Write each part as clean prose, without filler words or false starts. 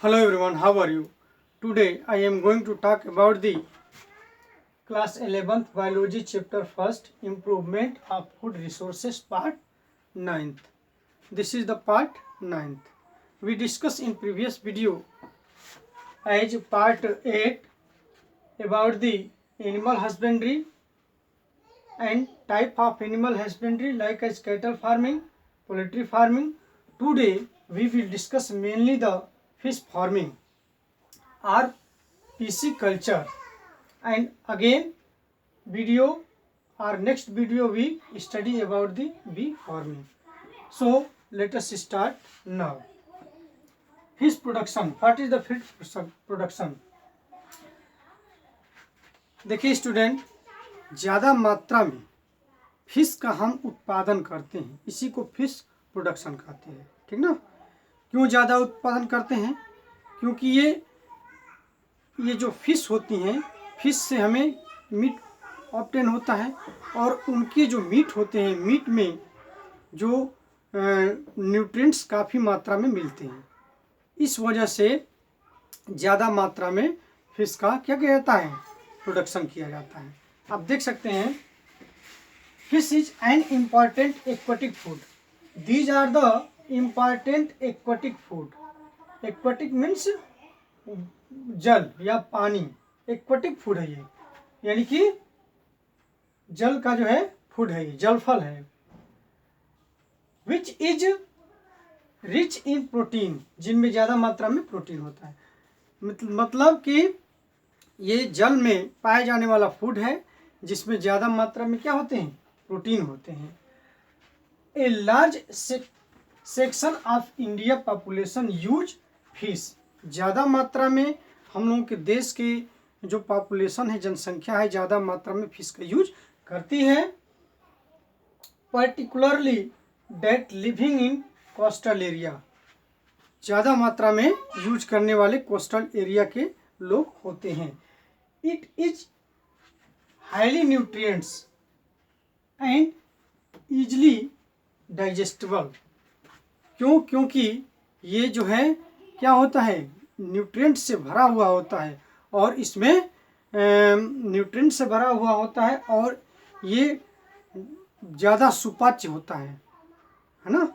Hello everyone, how are you? Today I am going to talk about the class 11th biology chapter 1st improvement of food resources part 9th. This is the part 9th. We discussed in previous video as part 8 about the animal husbandry and type of animal husbandry like as cattle farming, poultry farming. Today we will discuss mainly the fish farming or pisciculture, and again video or next video we study about the bee farming. So let us start now. Fish production. What is the fish production? देखिए student, ज़्यादा मात्रा में fish का हम उत्पादन करते हैं, इसी को फिश प्रोडक्शन कहते हैं, ठीक ना। क्यों ज़्यादा उत्पादन करते हैं? क्योंकि ये जो फिश होती हैं, फिश से हमें मीट ऑब्टेन होता है और उनके जो मीट होते हैं, मीट में जो न्यूट्रिएंट्स काफ़ी मात्रा में मिलते हैं। इस वजह से ज़्यादा मात्रा में फिश का क्या किया जाता है? प्रोडक्शन किया जाता है। आप देख सकते हैं, fish is an important aquatic food. These are the important aquatic food. Aquatic means जल या पानी, एक्वेटिक फूड है ये, यानी कि जल का जो है फूड है, ये जलफल है। Which is rich in protein, जिनमें ज़्यादा मात्रा में प्रोटीन होता है। मतलब कि ये जल में पाए जाने वाला फूड है जिसमें ज़्यादा मात्रा में क्या होते हैं? प्रोटीन होते हैं। A large section of India population use fish. ज़्यादा मात्रा में हम लोगों के देश के जो पॉपुलेशन है, जनसंख्या है, ज़्यादा मात्रा में फिश का यूज करती है। Particularly that living in coastal area, ज़्यादा मात्रा में यूज करने वाले कोस्टल एरिया के लोग होते हैं। It is highly nutrients and easily digestible. क्यों? क्योंकि ये जो है क्या होता है? न्यूट्रिएंट से भरा हुआ होता है और इसमें न्यूट्रिएंट से भरा हुआ होता है और ये ज़्यादा सुपाच्य होता है ना,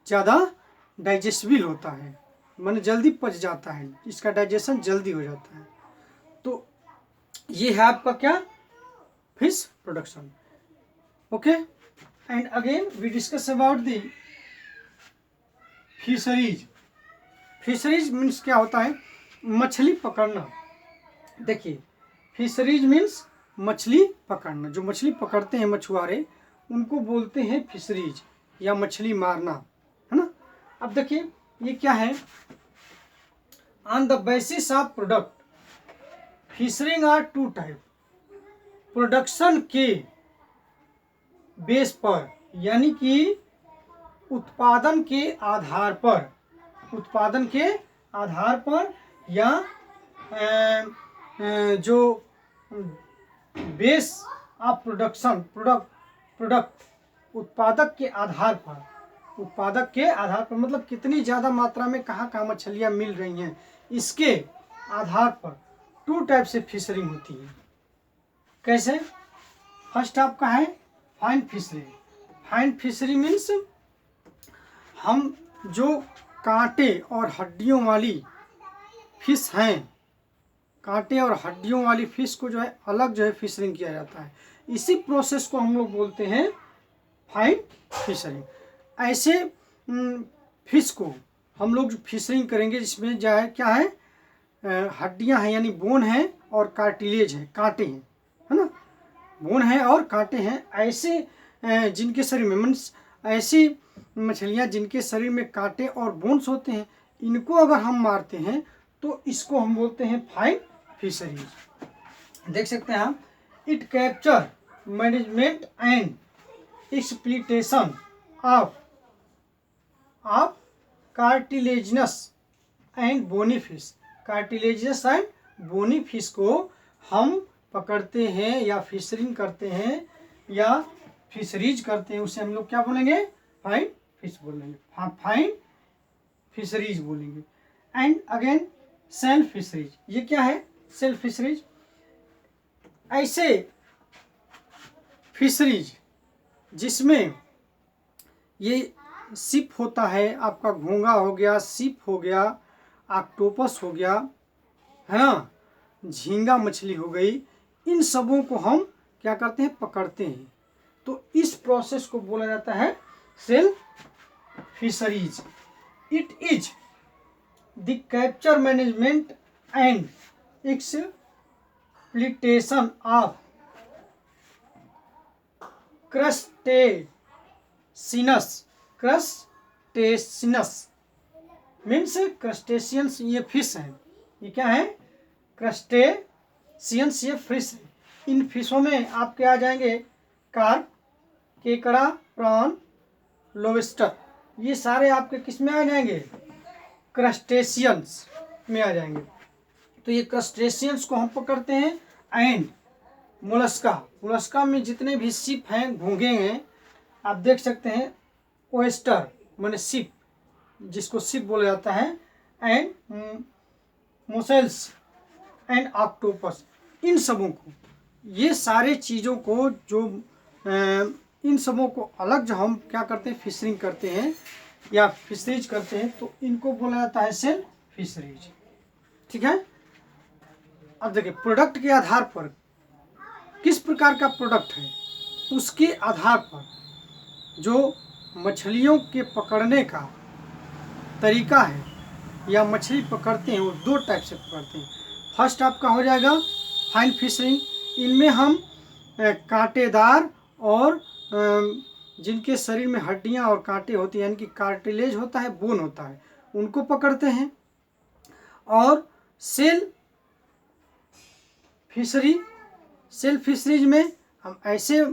ज़्यादा डाइजेस्टेबल होता है, माने जल्दी पच जाता है, इसका डाइजेशन जल्दी हो जाता है। तो ये है आपका क्या? Fish production. Okay, and again we discuss about the fisheries. Fisheries means क्या होता है? मछली पकड़ना। देखिए, फिशरीज मीन्स मछली पकड़ना। जो मछली पकड़ते हैं मछुआरे, उनको बोलते हैं फिशरीज या मछली मारना, है ना। अब देखिए ये क्या है? On the basis of product, fisheries are two type. Production के बेस पर, यानी कि उत्पादन के आधार पर, उत्पादन के आधार पर या जो बेस ऑफ प्रोडक्शन, प्रोडक्ट उत्पादक के आधार पर, उत्पादक के आधार पर मतलब कितनी ज़्यादा मात्रा में कहाँ कहाँ मछलियाँ मिल रही हैं, इसके आधार पर टू टाइप से फिशरिंग होती है। कैसे? फर्स्ट आपका है fine fishery. Fine fishery means हम जो कांटे और हड्डियों वाली फिश हैं, कांटे और हड्डियों वाली फिश को जो है अलग जो है फिशरिंग किया जाता है। इसी प्रोसेस को हम लोग बोलते हैं फाइन फिशरिंग। ऐसे फिश को हम लोग फिशरिंग करेंगे जिसमें जो है क्या है? हड्डियां हैं, यानी बोन है और कार्टिलेज है, कांटे हैं, है ना। बोन है और कांटे हैं। ऐसे जिनके शरीर में मीन्स ऐसी मछलियां जिनके शरीर में कांटे और बोन्स होते हैं, इनको अगर हम मारते हैं तो इसको हम बोलते हैं फाइन फिशरीज। देख सकते हैं आप, it capture management and exploitation of cartilaginous and bony fish. Cartilaginous and bony fish को हम पकड़ते हैं या फिशरिंग करते हैं या फिशरीज करते हैं, उसे हम लोग क्या बोलेंगे? फाइन फिश बोलेंगे, फाइन फिशरीज बोलेंगे। And again shell fisheries. ये क्या है? Shell fisheries. ऐसे फिशरीज जिसमें ये सिप होता है, आपका घोंगा हो गया, सिप हो गया, ऑक्टोपस हो गया, है ना, झींगा मछली हो गई, इन सबों को हम क्या करते हैं? पकड़ते हैं। तो इस प्रोसेस को बोला जाता है shell fisheries. It is the capture management and exploitation of crustaceans means crustaceans, ये फिश हैं। ये क्या है? क्रस्टेशियंस, ये फिश है। इन फिशों में आपके आ जाएंगे कार्प, केकड़ा, प्रॉन, लोबस्टर, ये सारे आपके किस में आ जाएंगे? क्रस्टेशियंस में आ जाएंगे। तो ये क्रस्टेशियंस को हम पकड़ते हैं। एंड मोलस्का, मोलस्का में जितने भी सिप हैं, घोंगे हैं, आप देख सकते हैं। ओएस्टर माने सिप, जिसको सिप बोला जाता है। एंड मोसेल्स एंड ऑक्टोपस, इन सबों को, ये सारे चीज़ों को जो इन सबों को अलग जो हम क्या करते हैं? फिशरिंग करते हैं या फिशरीज करते हैं, तो इनको बोला जाता है सेल फिशरीज। ठीक है। अब देखिए, प्रोडक्ट के आधार पर किस प्रकार का प्रोडक्ट है, उसके आधार पर जो मछलियों के पकड़ने का तरीका है या मछली पकड़ते हैं, वो दो टाइप से पकड़ते हैं। फर्स्ट आपका हो जाएगा फाइन फिशरिंग। इनमें हम कांटेदार और जिनके शरीर में हड्डियां और कांटे होती हैं, यानी कि कार्टिलेज होता है, बोन होता है, उनको पकड़ते हैं। और सेल फिशरी, सेल फिशरीज में हम ऐसे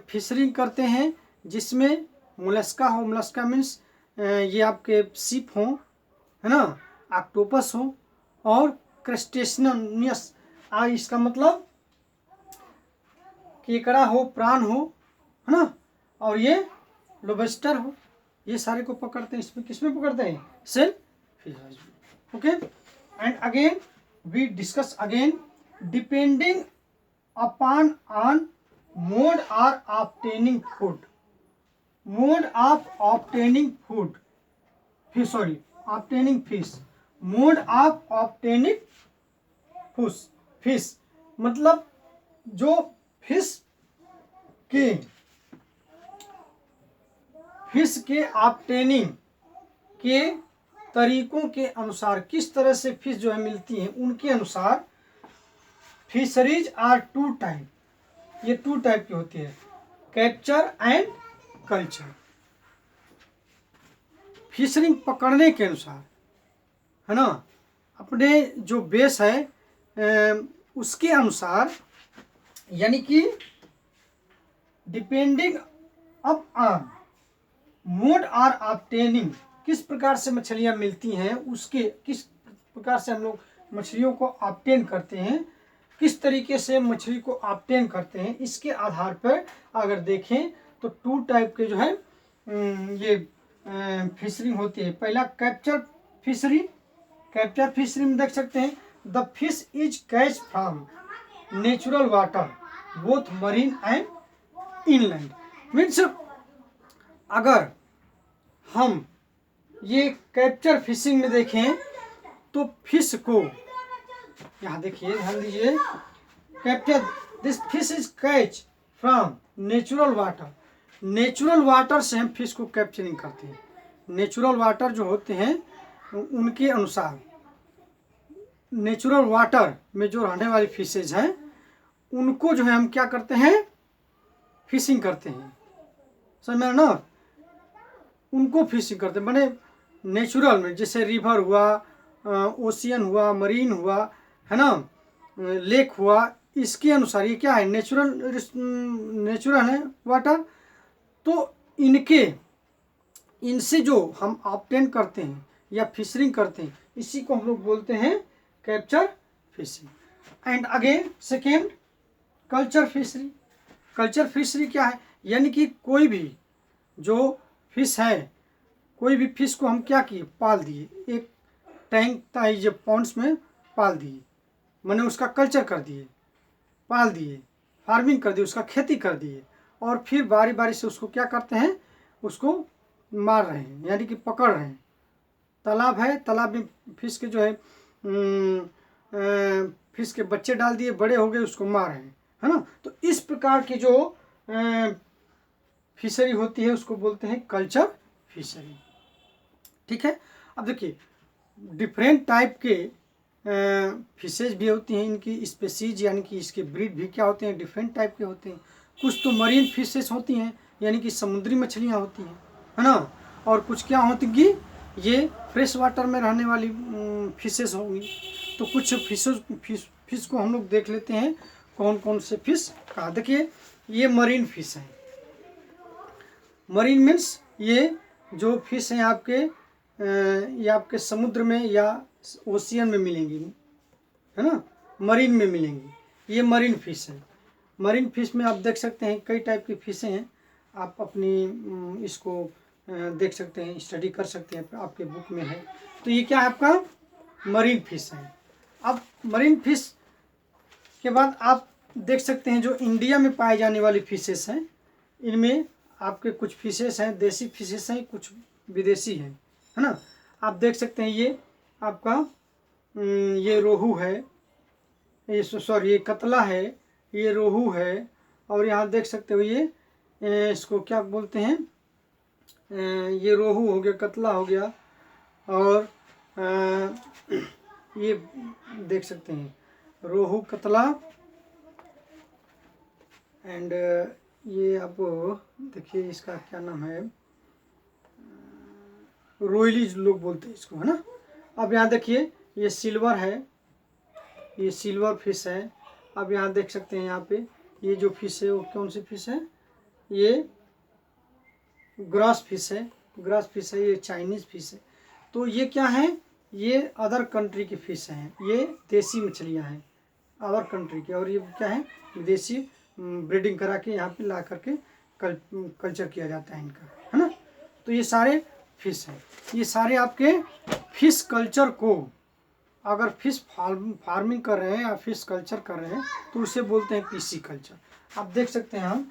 फिशरिंग करते हैं जिसमें मोलस्का हो, मोलस्का मीन्स ये आपके सिप हो, है ना, ऑक्टोपस हो, और क्रस्टेशियंस, इसका मतलब केकड़ा हो, प्राण हो, है ना, और ये लोबस्टर हो, ये सारे को पकड़ते हैं। इसमें किसमें पकड़ते हैं? सेल फिशरीज में। Okay. And again we discuss again depending upon on mode और obtaining food, mode of obtaining food, sorry obtaining fish, mode of obtaining fish मतलब जो फिश के ऑब्टेनिंग के तरीकों के अनुसार, किस तरह से फिश जो है मिलती हैं, उनके अनुसार फिशरीज आर टू टाइप, ये टू टाइप की होती है, कैप्चर एंड कल्चर। फिशरिंग पकड़ने के अनुसार, है ना, अपने जो बेस है उसके अनुसार, यानी कि डिपेंडिंग अप ऑन मोड और ऑब्टेनिंग, किस प्रकार से मछलियां मिलती हैं, उसके किस प्रकार से हम लोग मछलियों को ऑब्टेन करते हैं, किस तरीके से मछली को ऑब्टेन करते हैं, इसके आधार पर अगर देखें तो टू टाइप के जो है ये फिशरिंग होती है। पहला कैप्चर फिशरी, कैप्चर फिशरी में देख सकते हैं, the fish is catch from natural water both marine and inland. Means अगर हम ये कैप्चर फिशिंग में देखें तो फिश को, यहाँ देखिए, ध्यान दीजिए, capture this fish is catch from natural water, natural water से हम फिश को कैप्चरिंग करते हैं। नेचुरल वाटर जो होते हैं उनके अनुसार, नेचुरल वाटर में जो रहने वाली फिशेज हैं उनको जो है हम क्या करते हैं? फिशिंग करते हैं। समझ में ना, उनको फिशिंग करते हैं, माने नेचुरल में, जैसे रिवर हुआ, ओशियन हुआ, मरीन हुआ, है ना, लेक हुआ, इसके अनुसार ये क्या है? नेचुरल है वाटर। तो इनसे जो हम ऑब्टेन करते हैं या फिशरिंग करते हैं, इसी को हम लोग बोलते हैं capture fishing. And again second culture fishery. Culture fishery क्या है? यानी कि कोई भी जो फिश है, कोई भी फिश को हम क्या किए? पाल दिए, एक टैंक ताइज पॉन्ड्स में पाल दिए, मैंने उसका कल्चर कर दिए, पाल दिए, फार्मिंग कर दी, उसका खेती कर दिए, और फिर बारी बारी से उसको क्या करते हैं, उसको मार रहे हैं, यानी कि पकड़ रहे हैं। तालाब है, तालाब में फिश के जो है फिश के बच्चे डाल दिए, बड़े हो गए, उसको मार रहे हैं, है ना। तो इस प्रकार की जो फिशरी होती है उसको बोलते हैं कल्चर फिशरी। ठीक है। अब देखिए डिफरेंट टाइप के फिशेज भी होती हैं, इनकी स्पेसीज यानी कि इसके ब्रीड भी क्या होते हैं, डिफरेंट टाइप के होते हैं। कुछ तो मरीन फिशेज होती हैं, यानी कि समुद्री मछलियाँ होती हैं, है ना। और कुछ क्या होती, ये फ्रेश वाटर में रहने वाली फिशेज होंगी। तो कुछ फिश को हम लोग देख लेते हैं कौन कौन से फिश कहा। देखिए ये मरीन फिश हैं। मरीन मीन्स ये जो फिश हैं आपके ये आपके समुद्र में या ओशियन में मिलेंगी, है ना, मरीन में मिलेंगी। ये मरीन फिश है। मरीन फिश में आप देख सकते हैं कई टाइप की फिशें हैं, आप अपनी इसको देख सकते हैं, स्टडी कर सकते हैं, आपके बुक में है। तो ये क्या है आपका मरीन फिश है। अब मरीन फिश के बाद आप देख सकते हैं जो इंडिया में पाए जाने वाली फिशेस हैं, इनमें आपके कुछ फिशेस हैं देसी फिशेस हैं, कुछ विदेशी हैं, है ना। आप देख सकते हैं ये आपका ये रोहू है, ये सॉरी ये कतला है, ये रोहू है, और यहाँ देख सकते हो ये इसको क्या बोलते हैं, ये रोहू हो गया, कतला हो गया, और ये देख सकते हैं रोहू, कतला, एंड ये आप देखिए इसका क्या नाम है, रोइली लोग बोलते हैं इसको, है ना। अब यहाँ देखिए ये सिल्वर है, ये सिल्वर फिश है। अब यहाँ देख सकते हैं यहाँ पे ये जो फिश है वो कौन सी फिश है, ये ग्रास फिश है, ग्रास फिश है, ये चाइनीज़ फिश है। तो ये क्या है, ये अदर कंट्री की फिश हैं, ये देसी मछलियाँ हैं अदर कंट्री के, और ये क्या है विदेशी ब्रीडिंग करा के यहाँ पे ला करके कल्चर किया जाता है इनका, है ना। तो ये सारे फिश हैं, ये सारे आपके फिश कल्चर को, अगर फिश फार्मिंग कर रहे हैं या फिश कल्चर कर रहे हैं तो उसे बोलते हैं पीसी कल्चर। आप देख सकते हैं हम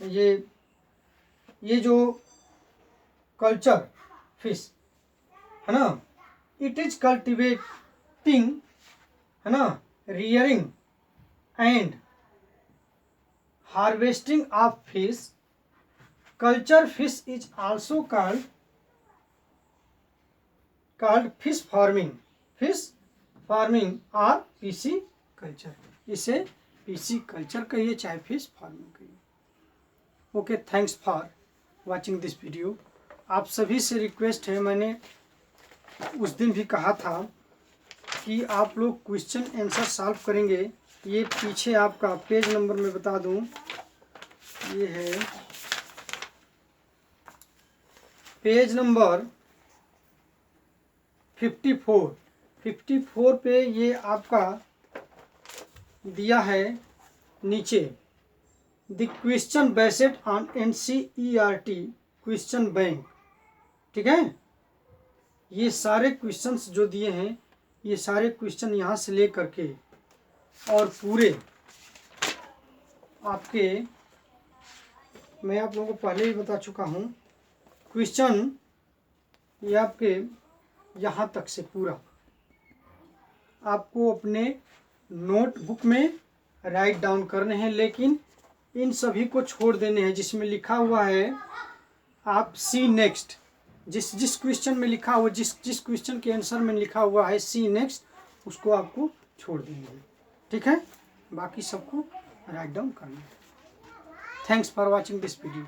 ये जो कल्चर फिश है ना, इट इज कल्टिवेटिंग, है ना, rearing and harvesting of fish. Culture fish is also called fish farming और पीसी कल्चर। इसे पीसी कल्चर कहिए चाहे फिश फार्मिंग कहिए। Okay, thanks for watching this video. आप सभी से रिक्वेस्ट है, मैंने उस दिन भी कहा था कि आप लोग क्वेश्चन आंसर सॉल्व करेंगे। ये पीछे आपका पेज नंबर में बता दूं, ये है पेज नंबर 54 पे ये आपका दिया है नीचे, the question based on NCERT question bank. ठीक है, ये सारे क्वेश्चंस जो दिए हैं, ये सारे क्वेश्चन यहाँ से ले करके और पूरे आपके, मैं आप लोगों को पहले ही बता चुका हूँ, क्वेश्चन ये आपके यहाँ तक से पूरा आपको अपने नोटबुक में राइट डाउन करने हैं, लेकिन इन सभी को छोड़ देने हैं जिसमें लिखा हुआ है आप सी नेक्स्ट। जिस क्वेश्चन में लिखा हुआ, जिस क्वेश्चन के आंसर में लिखा हुआ है सी नेक्स्ट, उसको आपको छोड़ देंगे। ठीक है, बाकी सबको राइट डाउन करना है। Thanks for watching this video.